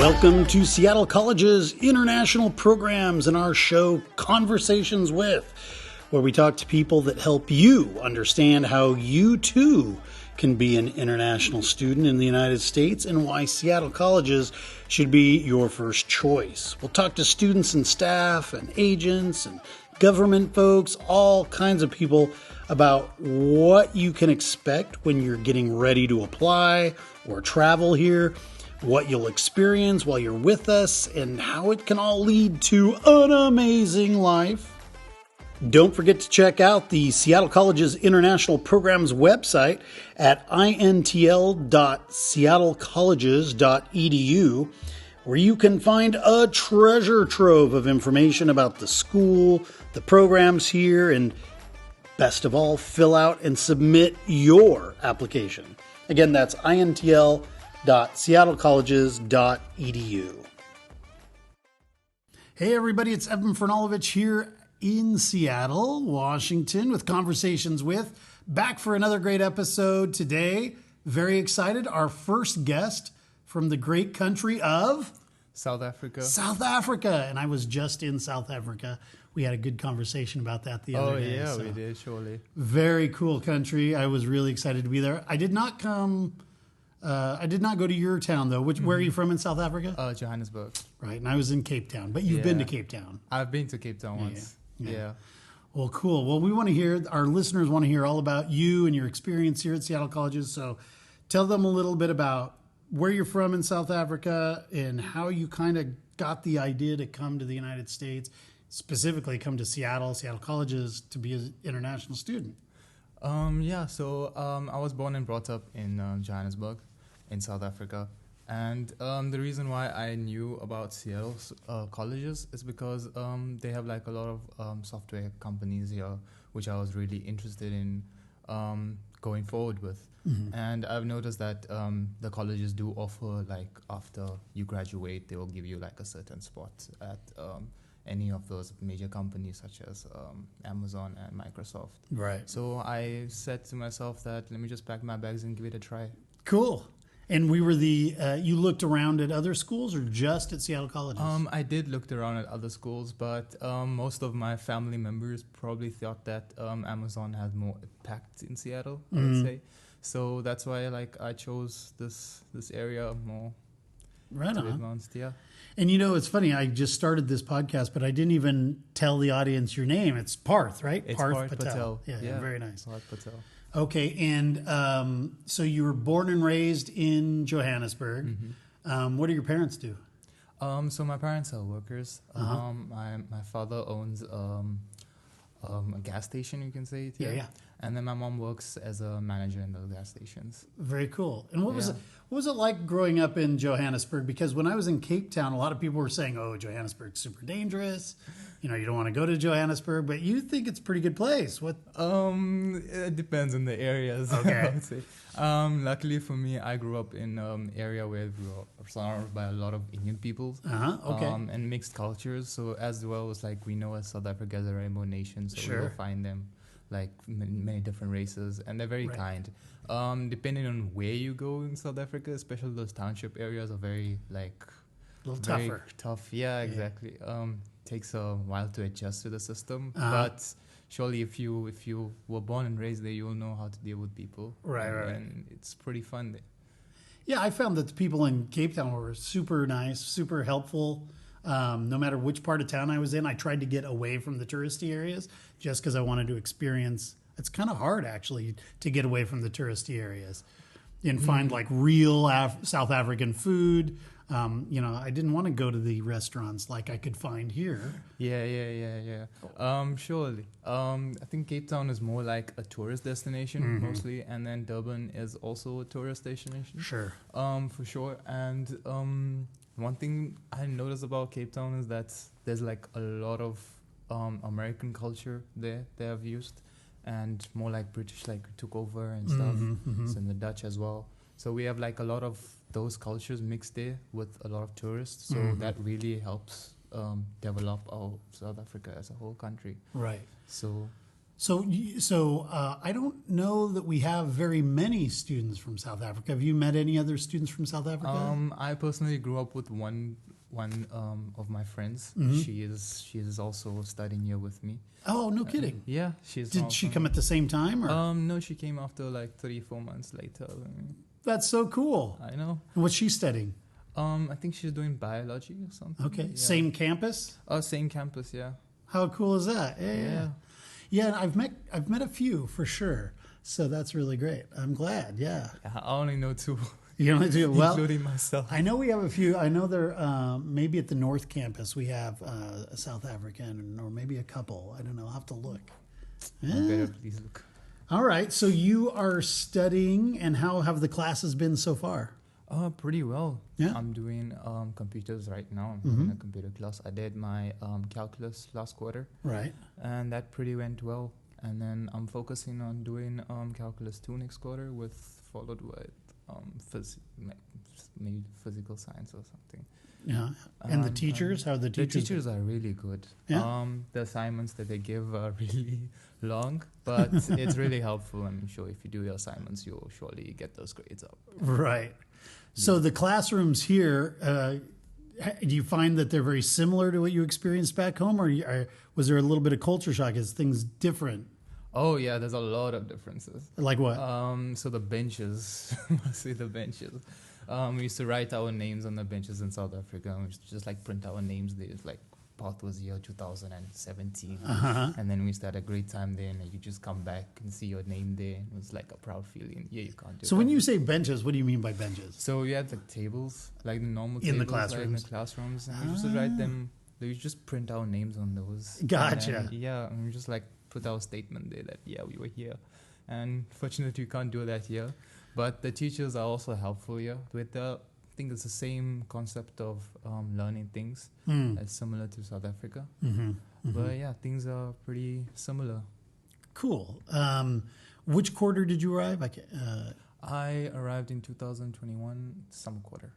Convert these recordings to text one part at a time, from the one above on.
Welcome to Seattle College's international programs and our show Conversations With, where we talk to people that help you understand how you too can be an international student in the United States and why Seattle Colleges should be your first choice. We'll talk to students and staff and agents and government folks, all kinds of people about what you can expect when you're getting ready to apply or travel here, what you'll experience while you're with us, and how it can all lead to an amazing life. Don't forget to check out the Seattle College's International Programs website at intl.seattlecolleges.edu, where you can find a treasure trove of information about the school, the programs here, and best of all, fill out and submit your application. Again, that's intl.seattlecolleges.edu. Hey everybody, it's Evan Franulovich here in Seattle, Washington, with Conversations With. Back for another great episode today. Very excited. Our first guest from the great country of South Africa. South Africa. And I was just in South Africa. We had a good conversation about that the other day. Oh, yeah, so we did, surely. very cool country. I was really excited to be there. I did not go to your town, though. Where are you from in South Africa? Johannesburg. Right, and I was in Cape Town. But you've been to Cape Town. I've been to Cape Town once. Yeah. Well, cool. Well, our listeners want to hear all about you and your experience here at Seattle Colleges. So tell them a little bit about where you're from in South Africa and how you kind of got the idea to come to the United States, specifically come to Seattle Colleges to be an international student. I was born and brought up in Johannesburg in South Africa. And the reason why I knew about Seattle's colleges is because they have like a lot of software companies here, which I was really interested in going forward with. Mm-hmm. And I've noticed that the colleges do offer, like, after you graduate, they will give you like a certain spot at any of those major companies such as Amazon and Microsoft. Right. So I said to myself that let me just pack my bags and give it a try. Cool. And we were you looked around at other schools or just at Seattle Colleges? I did look around at other schools, but most of my family members probably thought that Amazon had more impact in Seattle, I would say. So that's why I chose this area more. Right on. Advanced, yeah. And it's funny, I just started this podcast, but I didn't even tell the audience your name. It's Parth, right? It's Parth Patel. Yeah, very nice. Parth Patel. Okay, and so you were born and raised in Johannesburg. Mm-hmm. What do your parents do? So my parents are workers. My father owns a gas station, you can say it here. Yeah. And then my mom works as a manager in those gas stations. Very cool. And what was it like growing up in Johannesburg? Because when I was in Cape Town, a lot of people were saying, "Oh, Johannesburg's super dangerous. You don't want to go to Johannesburg," but you think it's a pretty good place. What? It depends on the areas. Okay. I would say. Luckily for me, I grew up in an area where we were surrounded by a lot of Indian people. Okay. And mixed cultures. So as well as we know as South Africa as a rainbow nation, so Sure. we will find them many different races, and they're very kind. Depending on where you go in South Africa, especially those township areas are very a little very tougher. tough. Yeah, exactly. Takes a while to adjust to the system, but surely if you were born and raised there, you'll know how to deal with people. Right. And it's pretty fun there. Yeah, I found that the people in Cape Town were super nice, super helpful. No matter which part of town I was in, I tried to get away from the touristy areas just because I wanted to experience. It's kind of hard, actually, to get away from the touristy areas and find real South African food. I didn't want to go to the restaurants like I could find here. Yeah. Surely. I think Cape Town is more like a tourist destination mostly, and then Durban is also a tourist destination. Sure. For sure. And one thing I noticed about Cape Town is that there's a lot of American culture there they have used, and more British took over and stuff. So and the Dutch as well. So we have a lot of those cultures mixed there with a lot of tourists. So that really helps develop our South Africa as a whole country. Right. So So I don't know that we have very many students from South Africa. Have you met any other students from South Africa? I personally grew up with one of my friends. She is also studying here with me. Oh, no kidding. Yeah, she's. Did she come at the same time? Or? No, she came after like 3-4 months later. That's so cool. I know. And what's she studying? I think she's doing biology or something. Okay, Yeah. same campus? Oh, same campus, yeah. How cool is that? Yeah. Yeah, I've met a few for sure. So that's really great. I'm glad. Yeah. I only know 2. You only do well, including myself. I know we have a few. I know there maybe at the North Campus we have a South African or maybe a couple. I don't know. I'll have to look. Better please look. All right. So you are studying, and how have the classes been so far? Pretty well. Yeah. I'm doing computers right now. I'm in a computer class. I did my calculus last quarter. Right. And that pretty went well. And then I'm focusing on doing calculus 2 next quarter, followed with maybe physical science or something. Yeah. And the teachers? How are the teachers? The teachers are really good. Yeah. The assignments that they give are really long, but it's really helpful. I'm sure if you do your assignments, you'll surely get those grades up. Right. So the classrooms here, do you find that they're very similar to what you experienced back home, or was there a little bit of culture shock? Is things different? Oh yeah, there's a lot of differences. Like what? So the benches, mostly the benches. We used to write our names on the benches in South Africa. We used to just like print our names there. It's like Parth was here 2017, and then we used to have a great time there. And you just come back and see your name there. It was like a proud feeling. Yeah, you can't do. So when you say benches, what do you mean by benches? So we had like tables, like the normal in tables, the classrooms. like in the classrooms, and we used to write them. We just print our names on those. Gotcha. And we just like put our statement there that we were here. And fortunately, you can't do that here. But the teachers are also helpful here. I think it's the same concept of learning things as similar to South Africa. But yeah, things are pretty similar. Cool. Which quarter did you arrive? I arrived in 2021, summer quarter.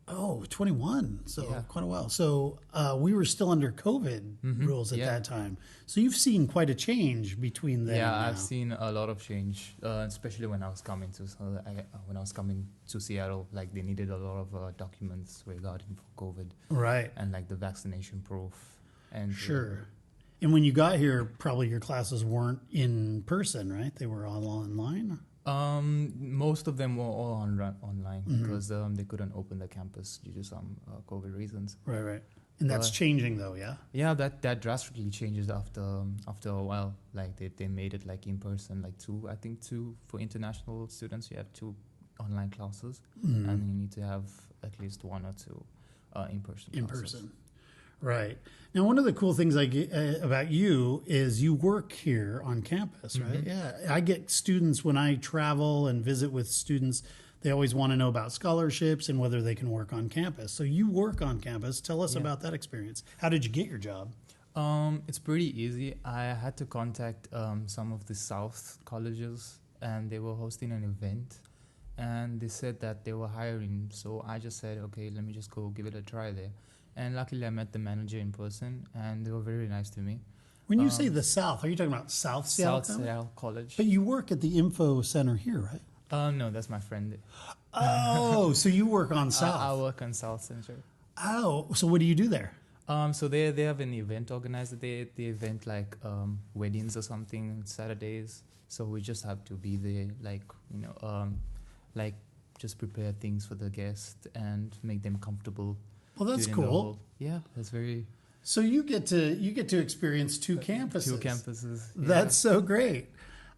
Oh, 21. So Yeah. quite a while. So we were still under COVID rules at that time. So you've seen quite a change between then and now. I've seen a lot of change, especially when I was coming to Seattle. Like they needed a lot of documents regarding COVID, Right. and like the vaccination proof. And Sure. And when you got here, probably your classes weren't in person, right? They were all online? Most of them were all online because they couldn't open the campus due to some COVID reasons. Right. And that's changing though, yeah? Yeah, that drastically changes after a while. Like they made it like in person, like two for international students. You have 2 online classes, and you need to have at least 1 or 2 in-person classes. In person. Right. Now, one of the cool things I get about you is you work here on campus, right? Yeah. I get students when I travel and visit with students, they always want to know about scholarships and whether they can work on campus. So you work on campus. Tell us about that experience. How did you get your job? It's pretty easy. I had to contact some of the South colleges, and they were hosting an event, and they said that they were hiring. So I just said, okay, let me just go give it a try there. And luckily, I met the manager in person, and they were very nice to me. When you say the South, are you talking about South Seattle? South Seattle College. But you work at the info center here, right? No, that's my friend. Oh, so you work on South. I work on South Center. Oh, so what do you do there? So they have an event organized. The event like weddings or something Saturdays. So we just have to be there, like just prepare things for the guests and make them comfortable. Well, that's cool. Yeah, that's very. So you get to experience 2 campuses. 2 campuses. Yeah. That's so great.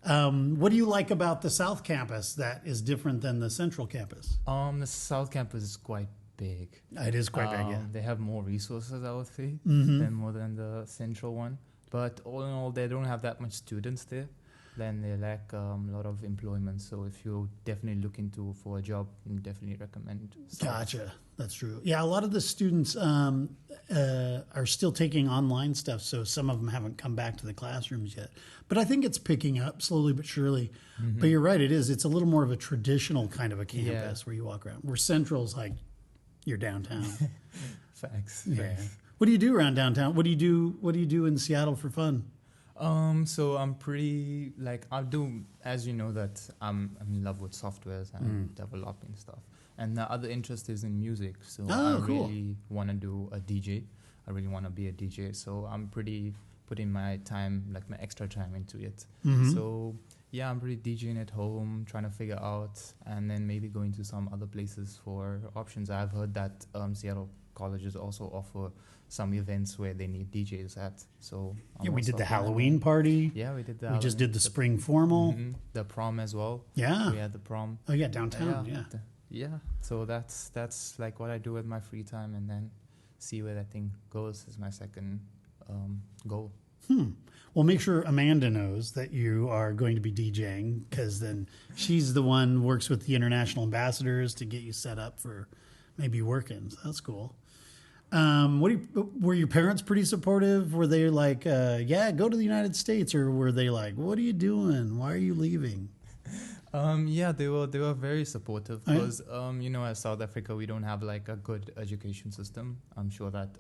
What do you like about the South Campus that is different than the Central Campus? The South Campus is quite big. It is quite big, yeah. They have more resources, I would say, than the Central one. But all in all, they don't have that much students there. Then they lack a lot of employment. So if you're definitely looking for a job, I definitely recommend South. Gotcha. That's true. Yeah, a lot of the students are still taking online stuff, so some of them haven't come back to the classrooms yet. But I think it's picking up slowly but surely. But you're right, it is. It's a little more of a traditional kind of a campus where you walk around. Where Central's like you're downtown. Facts. Yeah. What do you do around downtown? What do you do in Seattle for fun? So I'm pretty like I do, as you know, that I'm in love with softwares and developing stuff. And the other interest is in music. So I cool. really want to do a DJ. I really want to be a DJ. So I'm pretty putting my time, like my extra time into it. So yeah, I'm pretty DJing at home, trying to figure out, and then maybe going to some other places for options. I've heard that Seattle colleges also offer some events where they need DJs at. So Yeah, we did the Halloween party. Yeah, we did that. We just did the spring formal. The prom as well. Yeah. We had the prom. Oh yeah, downtown. Yeah. So that's like what I do with my free time, and then see where that thing goes is my second goal. Well, make sure Amanda knows that you are going to be DJing, because then she's the one works with the international ambassadors to get you set up for maybe working. So that's cool. Were your parents pretty supportive? Were they like, yeah, go to the United States, or were they like, what are you doing? Why are you leaving? Yeah, they were very supportive because you know, as South Africa, we don't have like a good education system. I'm sure that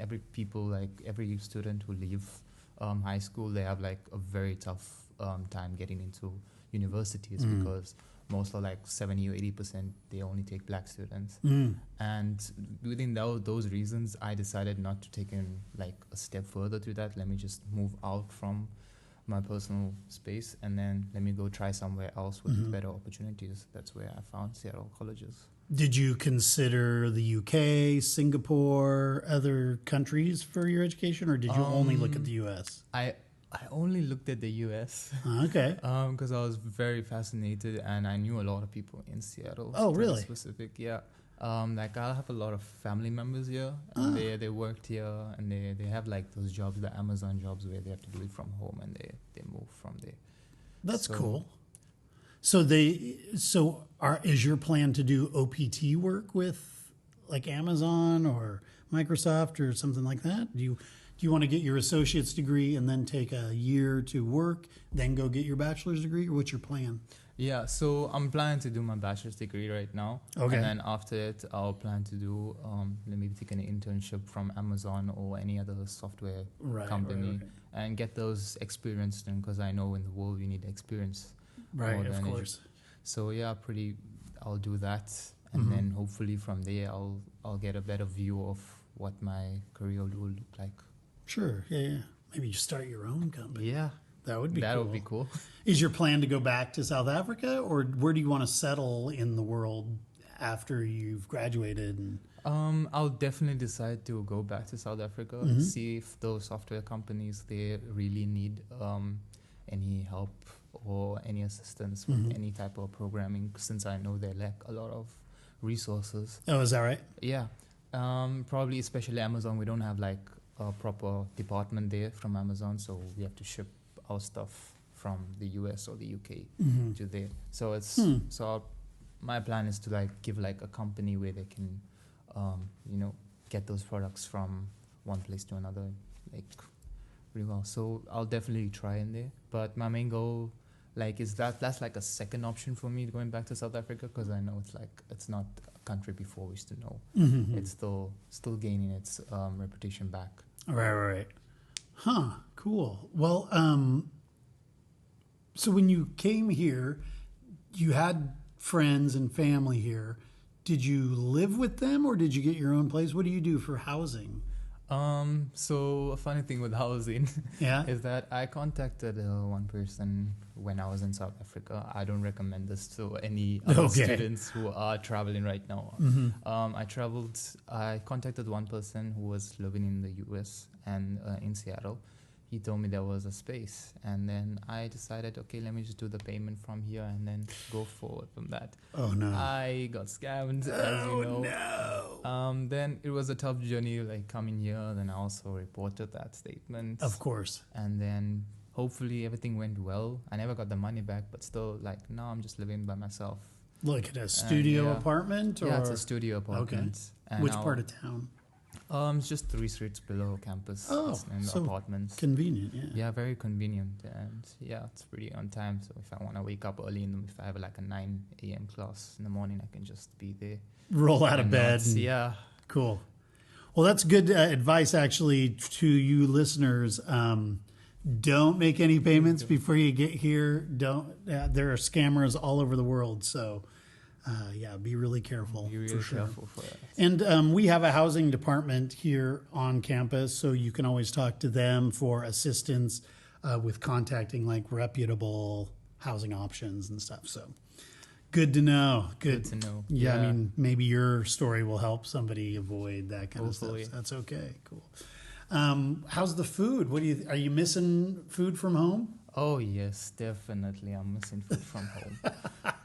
every student who leave high school, they have like a very tough time getting into universities because most are like 70 or 80%, they only take black students. And within those reasons, I decided not to take in like a step further to that. Let me just move out from my personal space, and then let me go try somewhere else with better opportunities. That's where I found Seattle colleges. Did you consider the UK, Singapore, other countries for your education, or did you only look at the US? I only looked at the US. Okay. Because I was very fascinated, and I knew a lot of people in Seattle. Oh, really? Specific, yeah. Like I have a lot of family members here, and they worked here, and they have like those jobs, the Amazon jobs, where they have to do it from home, and they move from there. That's cool. So is your plan to do OPT work with like Amazon or Microsoft or something like that? Do you want to get your associate's degree and then take a year to work, then go get your bachelor's degree, or what's your plan? Yeah, so I'm planning to do my bachelor's degree right now. Okay. And then after it, I'll plan to do maybe take an internship from Amazon or any other software company and get those experience, because I know in the world you need experience. Right, of course. So yeah, I'll do that, and then hopefully from there I'll get a better view of what my career will look like. Sure, yeah. Maybe you start your own company. Yeah. That would be cool. That would be cool. Is your plan to go back to South Africa, or where do you want to settle in the world after you've graduated? And I'll definitely decide to go back to South Africa, see if those software companies, they really need any help or any assistance with any type of programming, since I know they lack a lot of resources. Oh, is that right? Yeah. Probably especially Amazon, we don't have like a proper department there from Amazon, so we have to ship our stuff from the US or the UK to there. So it's my plan is to like give like a company where they can get those products from one place to another, like really well. So I'll definitely try in there, but my main goal is that's like a second option for me going back to South Africa, because I know it's not a country before we used to know. It's still gaining its reputation back. Right. Huh, cool. Well, so when you came here, you had friends and family here. Did you live with them, or did you get your own place? What do you do for housing? So a funny thing with housing is that I contacted one person when I was in South Africa. I don't recommend this to any other students who are traveling right now. I contacted one person who was living in the US and in Seattle. He told me there was a space, and then I decided, okay, let me just do the payment from here and then go forward from that. Oh no! I got scammed, as you know. No! Then it was a tough journey, like coming here. Then I also reported that statement. Of course. And then hopefully everything went well. I never got the money back, but still, now I'm just living by myself. Like at a studio apartment? Or? Yeah, it's a studio apartment. Okay. Which part of town? It's just 3 streets below campus. And so apartments. Convenient, yeah. Yeah, very convenient, and yeah, it's pretty on time. So if I want to wake up early, if I have like a 9 a.m. class in the morning, I can just be there. Roll out of bed. Yeah. Cool. Well, that's good advice, actually, to you listeners. don't make any payments before you get here. Don't. There are scammers all over the world, so be really careful. Be really careful for that. And we have a housing department here on campus, so you can always talk to them for assistance with contacting like reputable housing options and stuff. So good to know. Good to know. Yeah, I mean, maybe your story will help somebody avoid that kind Hopefully. of stuff. That's okay. Cool. How's the food? Are you missing food from home? Oh yes, definitely. I'm missing food from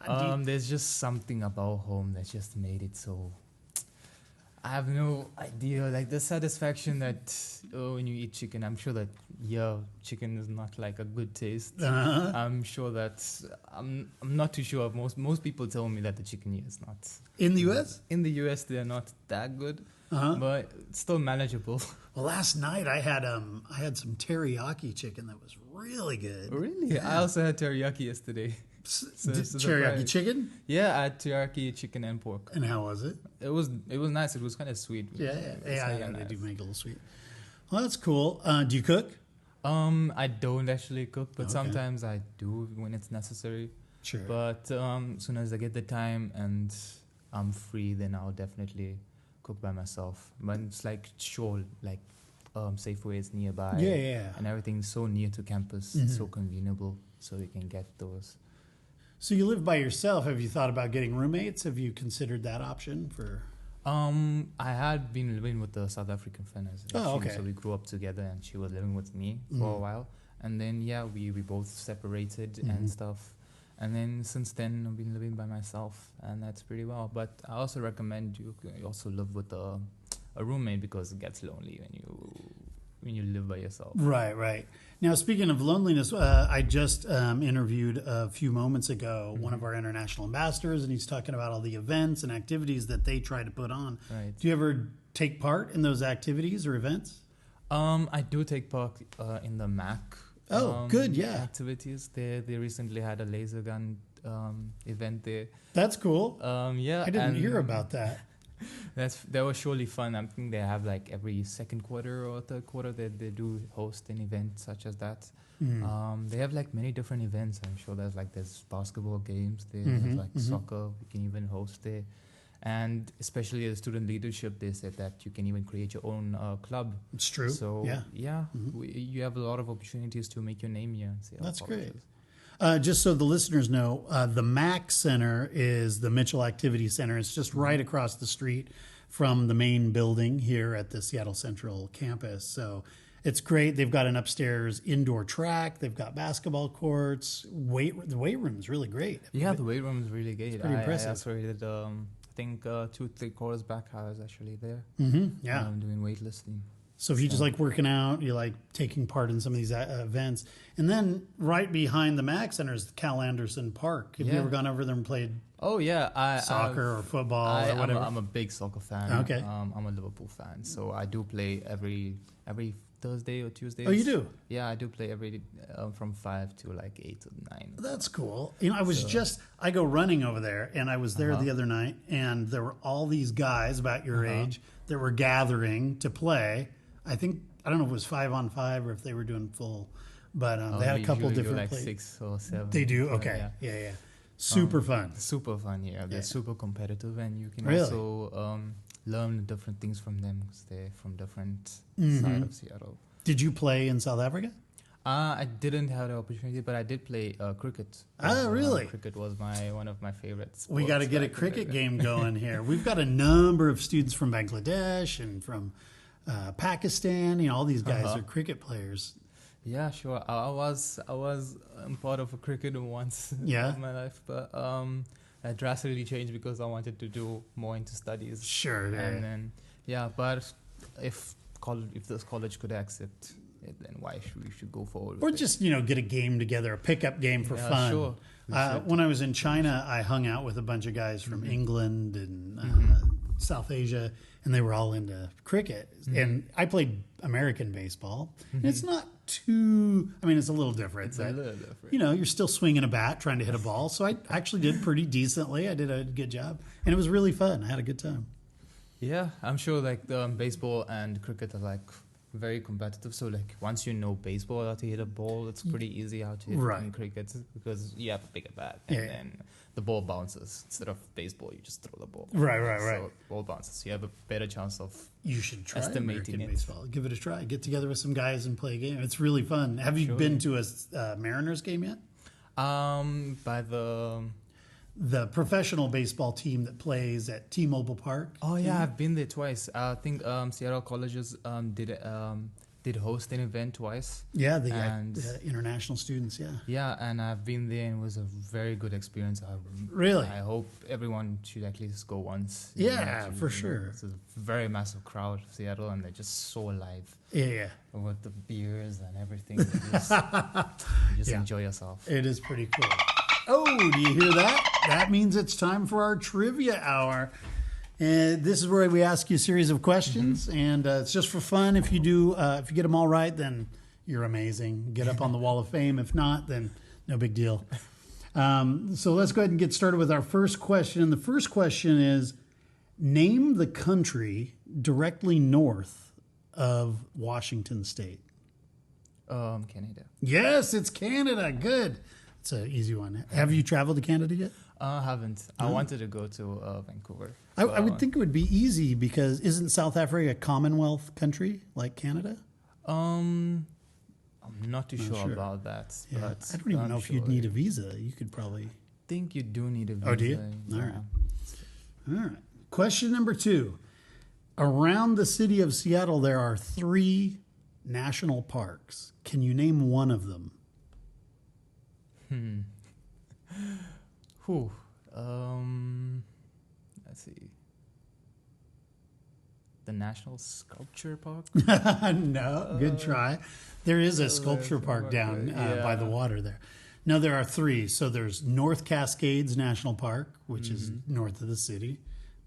home. There's just something about home that just made it so. I have no idea, like the satisfaction that when you eat chicken. I'm sure that chicken is not like a good taste. Uh-huh. I'm sure that I'm not too sure. Most people tell me that the chicken here is not In the U.S.? In the US, they're not that good, but it's still manageable. Well, last night I had some teriyaki chicken that was really good. Really? Yeah. I also had teriyaki yesterday. Teriyaki chicken? Yeah, I had teriyaki chicken and pork. And how was it? It was nice. It was kind of sweet. Yeah. Nice. They do make it a little sweet. Well, that's cool. Do you cook? I don't actually cook, but Okay. sometimes I do when it's necessary. Sure. But as soon as I get the time and I'm free, then I'll definitely cook by myself. But it's like Safeway is nearby. Yeah. And everything's so near to campus. It's so convenient, so you can get those. So you live by yourself. Have you thought about getting roommates? Have you considered that option for? I had been living with a South African friend. Okay. So we grew up together, and she was living with me for a while. And then we both separated and stuff. And then since then, I've been living by myself, and that's pretty well. But I also recommend you also live with a roommate because it gets lonely when you live by yourself. Right. Now, speaking of loneliness, I just interviewed a few moments ago one of our international ambassadors, and he's talking about all the events and activities that they try to put on. Right. Do you ever take part in those activities or events? I do take part in the MAC. Good, yeah. Activities. They recently had a laser gun event there. That's cool. I didn't hear about that. That was surely fun. I think they have like every second quarter or third quarter that they do host an event such as that. They have like many different events. I'm sure there's basketball games. They have like soccer. We can even host there. And especially the student leadership, they said that you can even create your own club. It's true. So you have a lot of opportunities to make your name here. That's great. Just so the listeners know, the MAC Center is the Mitchell Activity Center. It's just right across the street from the main building here at the Seattle Central campus. So it's great. They've got an upstairs indoor track. They've got basketball courts. The weight room is really great. Yeah, the weight room is really great. It's pretty impressive. I also did, I think 2-3 quarters back, I was actually there. Yeah. Doing weightlifting. So if you just like working out, you like taking part in some of these events. And then right behind the MAC Center is Cal Anderson Park. Have you ever gone over there and played soccer or football or whatever? I'm a big soccer fan. Okay. I'm a Liverpool fan. So I do play every Thursday or Tuesday. Oh, you do? Yeah, I do play every from 5 to like 8 or 9. That's cool. I go running over there, and I was there the other night, and there were all these guys about your age that were gathering to play. I don't know if it was 5-on-5 or if they were doing full, but they had a couple different like plays. 6 or 7. They do? Okay. Yeah. Super fun. Super fun, yeah. They're super competitive, and you can Really? also learn different things from them because they're from different side of Seattle. Did you play in South Africa? I didn't have the opportunity, but I did play cricket. Really? Cricket was one of my favorites. We got to get a cricket game going here. We've got a number of students from Bangladesh and from Pakistan. All these guys are cricket players. Yeah, sure. I was part of a cricket once in my life, but that drastically changed because I wanted to do more into studies. Sure. And then but if this college could accept it, then why we should go forward? Or just get a game together, a pickup game for fun. Sure. When I was in China, I hung out with a bunch of guys from England and South Asia, and they were all into cricket. And I played American baseball. And it's not too. It's a little different. It's a little different. You're still swinging a bat, trying to hit a ball. So I actually did pretty decently. I did a good job, and it was really fun. I had a good time. Yeah, I'm sure baseball and cricket are like very competitive. So like once you know baseball, how to hit a ball, it's pretty easy how to hit it in cricket because you have a bigger bat and then the ball bounces. Instead of baseball, you just throw the ball. Right. So ball bounces. You have a better chance of you should try estimating American it. baseball. Give it a try. Get together with some guys and play a game. It's really fun. Have you been to a Mariners game yet? By the professional baseball team that plays at T-Mobile Park. Oh yeah, I've been there twice. I think Seattle colleges did host an event twice. Yeah, the international students. Yeah. Yeah, and I've been there and it was a very good experience. Really? I hope everyone should at least go once. Yeah, for sure. It's a very massive crowd, Seattle, and they're just so alive. Yeah. With the beers and everything, you just enjoy yourself. It is pretty cool. Oh, do you hear that? That means it's time for our trivia hour. And this is where we ask you a series of questions, and it's just for fun. If you get them all right, then you're amazing. Get up on the wall of fame. If not, then no big deal. So let's go ahead and get started with our first question. And the first question is, name the country directly north of Washington State. Canada. Yes, it's Canada. Good. It's an easy one. Have you traveled to Canada yet? I haven't. I wanted to go to Vancouver. I would think it would be easy because isn't South Africa a Commonwealth country like Canada? I'm not too sure about that. Yeah. But I don't even know if you'd need a visa. You could probably. Think you do need a visa. Oh, do you? All right. All right. Question number 2. Around the city of Seattle, there are 3 national parks. Can you name one of them? Let's see. The National Sculpture Park? No, good try. There is a sculpture park down by the water there. No, there are 3. So there's North Cascades National Park, which is north of the city.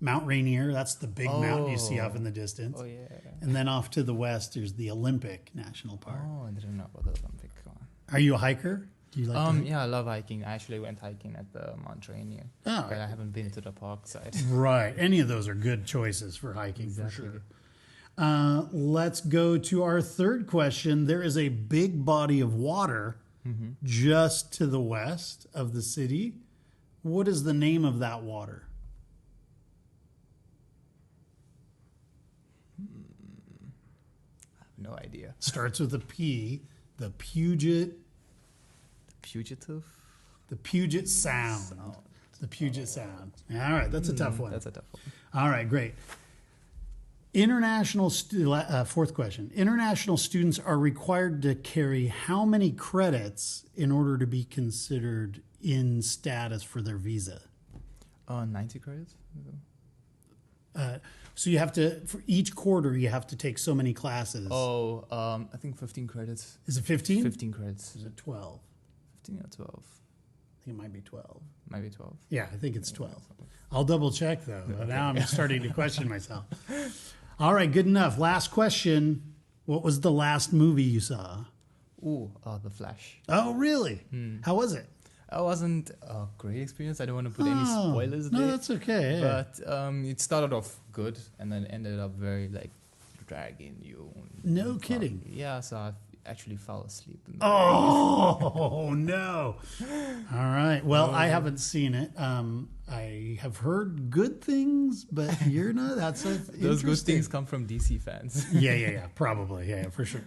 Mount Rainier, that's the big mountain you see off in the distance. Oh, yeah. And then off to the west, there's the Olympic National Park. Oh, I didn't know about the Olympic one. Are you a hiker? Do you like to hike? Yeah, I love hiking. I actually went hiking at the Mount Rainier. Oh, but I haven't been to the park side. Right. Any of those are good choices for hiking, for sure. Let's go to our third question. There is a big body of water just to the west of the city. What is the name of that water? I have no idea. Starts with a P. The Puget. Fugitive? The Puget Sound. The Puget Sound. All right, that's a tough one. That's a tough one. All right, great. Fourth question. International students are required to carry how many credits in order to be considered in status for their visa? 90 credits? So you have to, for each quarter, you have to take so many classes. I think 15 credits. Is it 15? 15 credits. Is it 12? 15 or 12. I think it might be 12. Maybe 12. Yeah, I think it's 12. I'll double check, though. Okay. Now I'm starting to question myself. All right, good enough. Last question. What was the last movie you saw? The Flash. Oh, really? How was it? It wasn't a great experience. I don't want to put any spoilers there. No, that's okay. Yeah. But it started off good and then ended up very, dragging you. No kidding. Yeah, so I actually fell asleep. Oh, no. All right. Well, I haven't seen it. I have heard good things, but you're not. That's Those good things come from DC fans. Yeah. Probably. Yeah, for sure.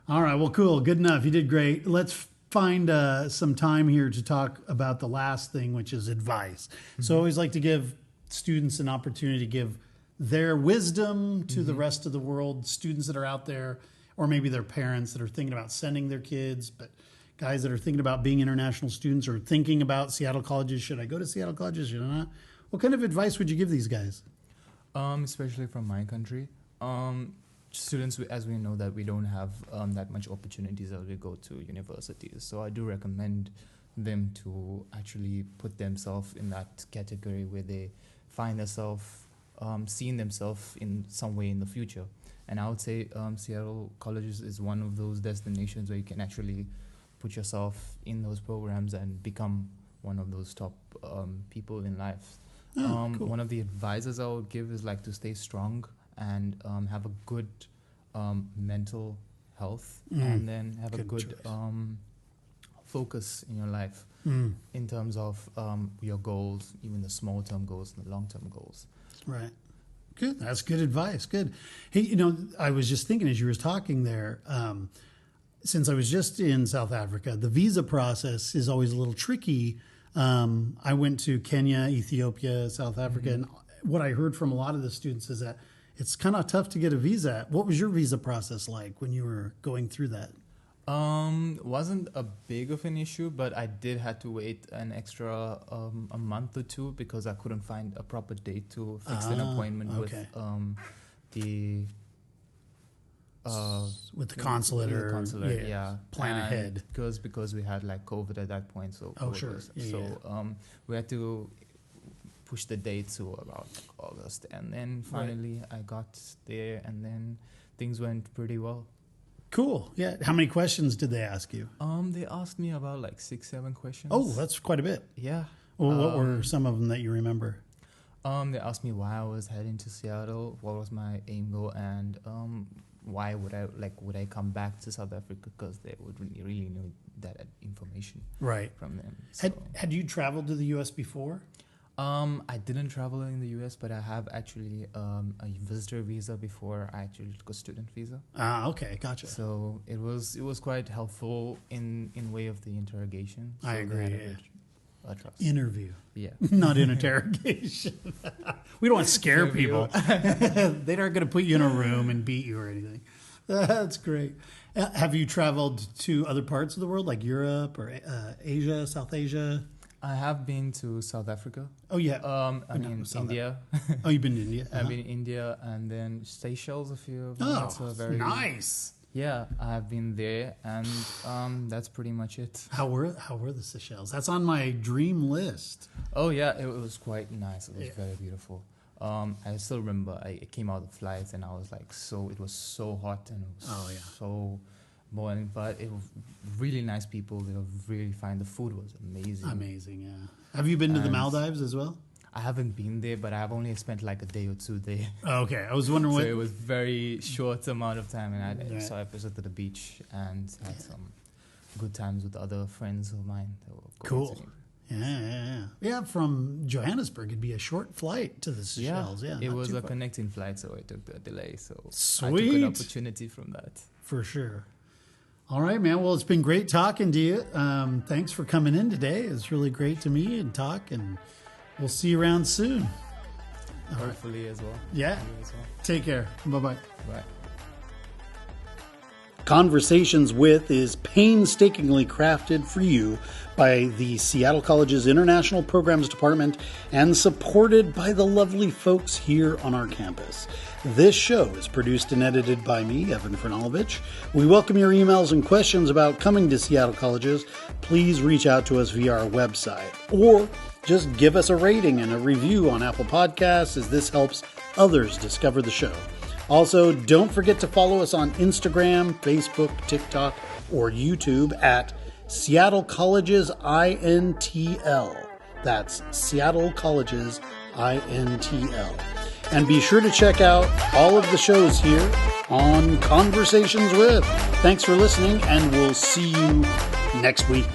All right. Well, cool. Good enough. You did great. Let's find some time here to talk about the last thing, which is advice. So I always like to give students an opportunity to give their wisdom to the rest of the world, students that are out there, or maybe their parents that are thinking about sending their kids, but guys that are thinking about being international students or thinking about Seattle colleges. Should I go to Seattle colleges? Should I not? What kind of advice would you give these guys? Especially from my country. Students, as we know, that we don't have that much opportunities as we go to universities. So I do recommend them to actually put themselves in that category where they find themselves, seeing themselves in some way in the future. And I would say Seattle colleges is one of those destinations where you can actually put yourself in those programs and become one of those top people in life. Cool. One of the advices I would give is to stay strong and have a good mental health and then have a good choice. focus in your life in terms of your goals, even the small-term goals and the long-term goals. Right. Good. That's good advice. Good. Hey, I was just thinking as you were talking there, since I was just in South Africa, the visa process is always a little tricky. I went to Kenya, Ethiopia, South Africa, and what I heard from a lot of the students is that it's kind of tough to get a visa. What was your visa process like when you were going through that? Wasn't a big of an issue, but I did have to wait an extra a month or two because I couldn't find a proper date to fix an appointment with the consulate with the or consulate, plan And ahead. Because we had like COVID at that point, so we had to push the date to about August, and then finally I got there, and then things went pretty well. Cool. Yeah. How many questions did they ask you? They asked me about like 6-7 questions. Oh, that's quite a bit. Yeah. Well, what were some of them that you remember? They asked me why I was heading to Seattle, what was my aim goal, and why would I come back to South Africa, because they would really know that information from them. So. Had you traveled to the U.S. before? I didn't travel in the U.S., but I have actually a visitor visa before I actually took a student visa. Ah, okay, gotcha. So it was quite helpful in way of the interrogation. So I agree. A trust. Interview. Yeah. Not an interrogation. We don't want to scare people. They aren't going to put you in a room and beat you or anything. That's great. Have you traveled to other parts of the world, like Europe or Asia, South Asia? I have been to South Africa. Oh, yeah. India. Oh, you've been to India? I've been in India, and then Seychelles a few of them. Oh, That's very nice. Yeah, I have been there, and that's pretty much it. How were the Seychelles? That's on my dream list. Oh, yeah, it was quite nice. It was very beautiful. I still remember I came out of the flight, and I was like, it was so hot, and it was so boiling, but it was really nice people. They were really fine. The food was amazing. Amazing, yeah. Have you been to the Maldives as well? I haven't been there, but I've only spent like a day or two there. Okay, I was wondering So it was very short amount of time, and so I visited the beach and had some good times with other friends of mine. That were cool. Yeah, from Johannesburg, it'd be a short flight to the Seychelles. Yeah, it was a connecting flight, so it took the delay. So sweet. I took an opportunity from that. For sure. All right, man. Well, it's been great talking to you. Thanks for coming in today. It's really great to meet and talk, and we'll see you around soon. Hopefully as well. Yeah. Take care. Bye-bye. Bye. Conversations With is painstakingly crafted for you by the Seattle College's International Programs Department and supported by the lovely folks here on our campus. This show is produced and edited by me, Evan Franulovich. We welcome your emails and questions about coming to Seattle Colleges. Please reach out to us via our website, or just give us a rating and a review on Apple Podcasts, as this helps others discover the show. Also, don't forget to follow us on Instagram, Facebook, TikTok, or YouTube at Seattle Colleges INTL. That's Seattle Colleges INTL. And be sure to check out all of the shows here on Conversations With. Thanks for listening, and we'll see you next week.